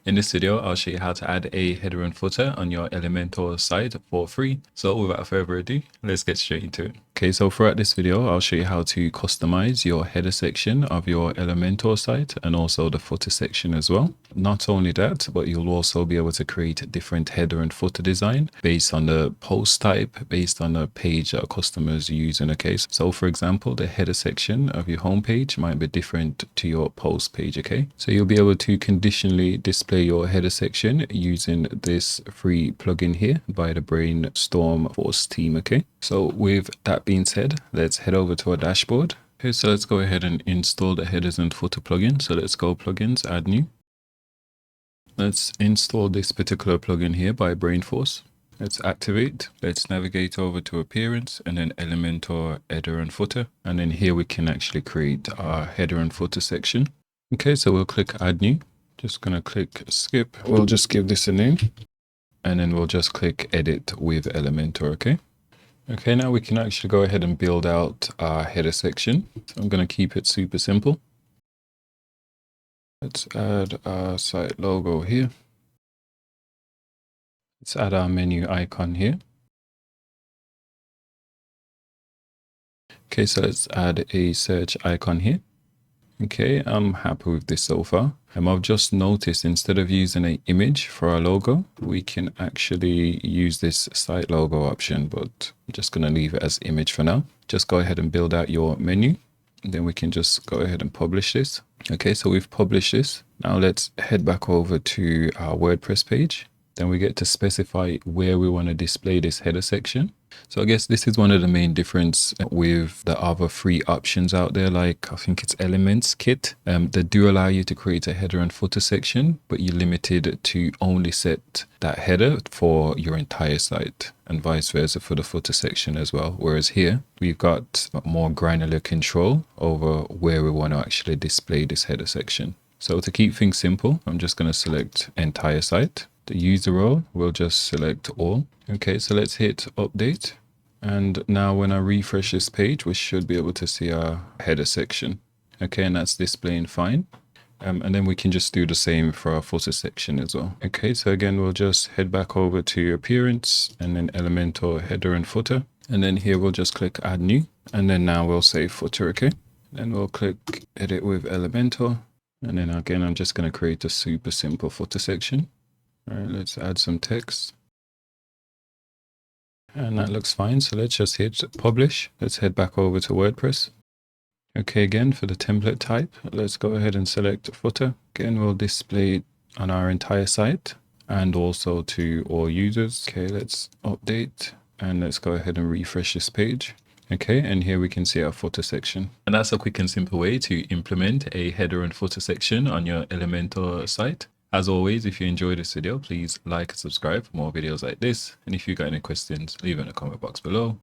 In this video, I'll show you how to add a header and footer on your Elementor site for free. So without further ado, let's get straight into it. Okay, so throughout this video, I'll show you how to customize your header section of your Elementor site and also the footer section as well. Not only that, but you'll also be able to create different header and footer design based on the post type, based on the page that customers use in a case. So for example, the header section of your homepage might be different to your post page, okay? So you'll be able to conditionally display your header section using this free plugin here by the Brainstorm Force team, okay? So with that being said, let's head over to our dashboard. Okay, so let's go ahead and install the headers and footer plugin. So let's go plugins, add new. Let's install this particular plugin here by Brainforce. Let's activate. Let's navigate over to appearance and then Elementor header and footer. And then here we can actually create our header and footer section. Okay, so we'll click add new. Just gonna click skip. We'll just give this a name and then we'll just click edit with Elementor, okay? Okay, now we can actually go ahead and build out our header section. So I'm gonna keep it super simple. Let's add our site logo here. Let's add our menu icon here. Okay, so let's add a search icon here. Okay, I'm happy with this so far. I've just noticed instead of using an image for our logo, we can actually use this site logo option, but I'm just going to leave it as image for now. Just go ahead and build out your menu. And then we can just go ahead and publish this. Okay, so we've published this. Now let's head back over to our WordPress page. Then we get to specify where we want to display this header section. So I guess this is one of the main difference with the other free options out there, like I think it's Elements Kit. They do allow you to create a header and footer section, but you're limited to only set that header for your entire site and vice versa for the footer section as well. Whereas here we've got more granular control over where we want to actually display this header section. So to keep things simple, I'm just going to select entire site. The user role, we'll just select all. Okay, so let's hit update. And now when I refresh this page, we should be able to see our header section. Okay, and that's displaying fine. And then we can just do the same for our footer section as well. Okay, so again, we'll just head back over to appearance and then Elementor header and footer. And then here we'll just click add new. And then now we'll say footer, okay? Then we'll click edit with Elementor. And then again, I'm just going to create a super simple footer section. All right, let's add some text. And that looks fine. So let's just hit publish. Let's head back over to WordPress. Okay, again, for the template type, let's go ahead and select footer. Again, we'll display it on our entire site and also to all users. Okay, let's update and let's go ahead and refresh this page. Okay, and here we can see our footer section. And that's a quick and simple way to implement a header and footer section on your Elementor site. As always, if you enjoyed this video, please like and subscribe for more videos like this. And if you got any questions, leave it in the comment box below.